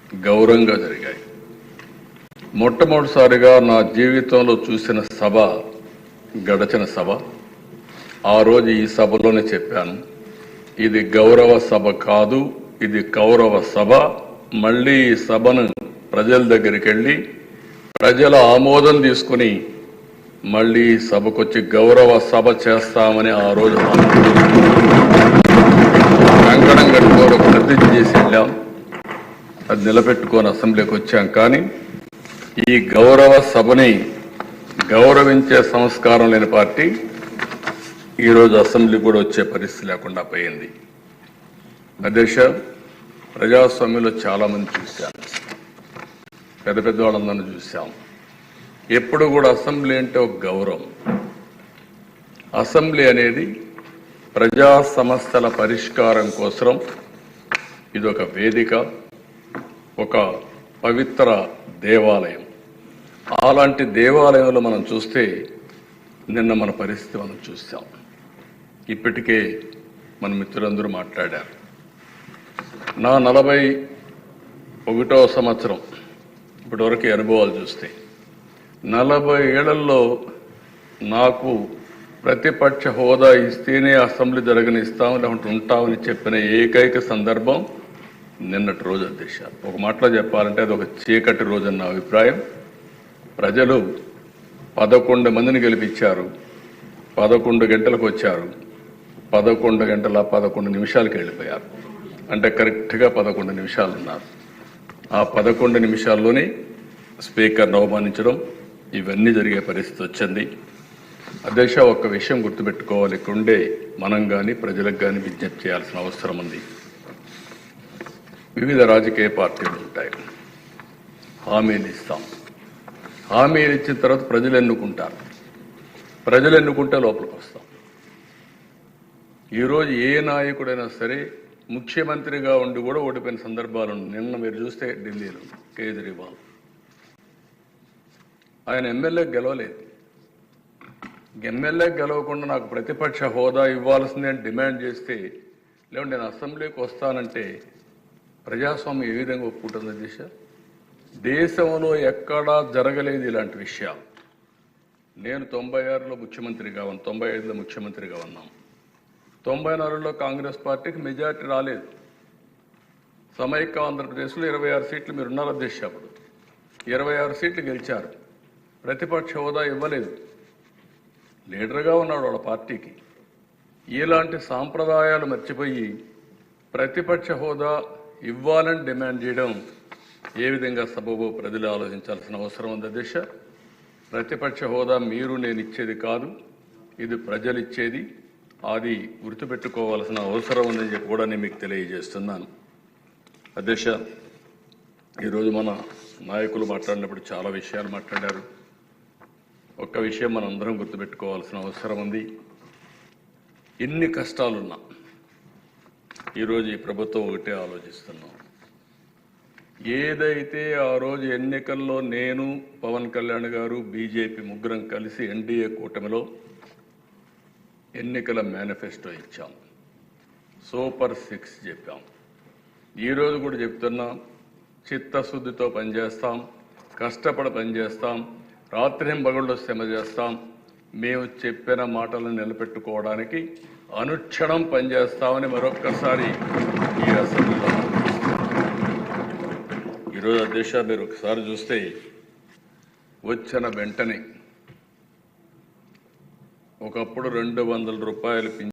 గౌరవంగా జరిగాయి. మొట్టమొదటిసారిగా నా జీవితంలో చూసిన సభ గడచిన సభ. ఆ రోజు ఈ సభలోనే చెప్పాను, ఇది గౌరవ సభ కాదు, ఇది కౌరవ సభ. మళ్ళీ ఈ సభను ప్రజల దగ్గరికి వెళ్ళి ప్రజల ఆమోదం తీసుకుని మళ్ళీ సభకొచ్చి గౌరవ సభ చేస్తామని ఆ రోజు కంకణం కట్టుకొని ప్రతిజ్ఞ చేసి వెళ్ళాం. అది నిలబెట్టుకొని అసెంబ్లీకి వచ్చాం. కానీ ఈ గౌరవ సభని గౌరవించే సంస్కారం లేని పార్టీ ఈరోజు అసెంబ్లీ కూడా వచ్చే పరిస్థితి లేకుండా పోయింది. అధ్యక్ష, ప్రజాస్వామ్యంలో చాలామంది చూశాను, పెద్ద పెద్ద వాళ్ళందరినీ చూశాం. ఎప్పుడు కూడా అసెంబ్లీ అంటే ఒక గౌరవం. అసెంబ్లీ అనేది ప్రజా సమస్యల పరిష్కారం కోసం ఇది ఒక వేదిక, ఒక పవిత్ర దేవాలయం. అలాంటి దేవాలయంలో మనం చూస్తే నిన్న మన పరిస్థితి మనం చూసాం. ఇప్పటికే మన మిత్రులందరూ మాట్లాడారు. నా 41వ సంవత్సరం ఇప్పటివరకు అనుభవాలు చూస్తే 40 ఏళ్లలో నాకు ప్రతిపక్ష హోదా ఇస్తేనే అసెంబ్లీ జరగనిస్తాం, లేకుంటే ఉంటామని చెప్పిన ఏకైక సందర్భం నిన్నటి రోజు. అధ్యక్ష, ఒక మాటలో చెప్పాలంటే అది ఒక చీకటి రోజు అన్న అభిప్రాయం. ప్రజలు 11 మందిని గెలిపించారు, 11 గంటలకు వచ్చారు, 11 గంటల 11 నిమిషాలకు వెళ్ళిపోయారు. అంటే కరెక్ట్గా 11 నిమిషాలు ఉన్నారు. ఆ 11 నిమిషాల్లోనే స్పీకర్ను అవమానించడం, ఇవన్నీ జరిగే పరిస్థితి వచ్చింది. అధ్యక్ష, ఒక్క విషయం గుర్తుపెట్టుకోవాలి, ఇక్కడుండే మనం కానీ ప్రజలకు కానీ విజ్ఞప్తి చేయాల్సిన అవసరం ఉంది. వివిధ రాజకీయ పార్టీలు ఉంటాయి, హామీలు ఇస్తాం. హామీలు ఇచ్చిన తర్వాత ప్రజలు ఎన్నుకుంటారు, ప్రజలు ఎన్నుకుంటే లోపలికి వస్తాం. ఈరోజు ఏ నాయకుడైనా సరే ముఖ్యమంత్రిగా ఉండి కూడా ఓడిపోయిన సందర్భాలు. నిన్న మీరు చూస్తే ఢిల్లీలో కేజ్రీవాల్, ఆయన ఎమ్మెల్యే గెలవలేదు. ఎమ్మెల్యే గెలవకుండా నాకు ప్రతిపక్ష హోదా ఇవ్వాల్సిందే అని డిమాండ్ చేస్తే, లేకుంటే నేను అసెంబ్లీకి వస్తానంటే ప్రజాస్వామ్యం ఏ విధంగా ఒప్పుకుంటుంది దిశ? దేశంలో ఎక్కడా జరగలేదు ఇలాంటి విషయాలు. నేను 96లో ముఖ్యమంత్రిగా ఉన్నాను, 95లో ముఖ్యమంత్రిగా ఉన్నాం. 94లో కాంగ్రెస్ పార్టీకి మెజార్టీ రాలేదు. సమైక్య ఆంధ్రప్రదేశ్లో 26 సీట్లు మీరు ఉన్నారు అధ్యక్ష. అప్పుడు 26 సీట్లు గెలిచారు, ప్రతిపక్ష హోదా ఇవ్వలేదు. లీడర్గా ఉన్నాడు వాళ్ళ పార్టీకి. ఇలాంటి సాంప్రదాయాలు మర్చిపోయి ప్రతిపక్ష హోదా ఇవ్వాలని డిమాండ్ చేయడం ఏ విధంగా సబబో ప్రజలు ఆలోచించాల్సిన అవసరం ఉంది అధ్యక్ష. ప్రతిపక్ష హోదా మీరు నేను ఇచ్చేది కాదు, ఇది ప్రజలు ఇచ్చేది. అది గుర్తుపెట్టుకోవాల్సిన అవసరం ఉందని చెప్పి కూడా నేను మీకు తెలియజేస్తున్నాను. అధ్యక్ష, ఈరోజు మన నాయకులు మాట్లాడినప్పుడు చాలా విషయాలు మాట్లాడారు. ఒక్క విషయం మనం అందరం గుర్తుపెట్టుకోవాల్సిన అవసరం ఉంది. ఎన్ని కష్టాలున్నా ఈరోజు ఈ ప్రభుత్వం ఒకటే ఆలోచిస్తున్నాం. ఏదైతే ఆ రోజు ఎన్నికల్లో నేను, పవన్ కళ్యాణ్ గారు, బీజేపీ ముగ్గురం కలిసి ఎన్డీఏ కూటమిలో ఎన్నికల మేనిఫెస్టో ఇచ్చాం, సూపర్ 6 చెప్పాం. ఈరోజు కూడా చెప్తున్నాం, చిత్తశుద్ధితో పనిచేస్తాం, కష్టపడి పనిచేస్తాం, రాత్రింబగళ్ళు శ్రమ చేస్తాం. మేము చెప్పిన మాటలను నిలబెట్టుకోవడానికి అనుక్షణం పనిచేస్తామని మరొక్కసారి ఈ అసెంబ్లీలో ఈరోజు అధ్యక్ష మీరు ఒకసారి చూస్తే వచ్చిన వెంటనే ఒకప్పుడు 200 రూపాయలు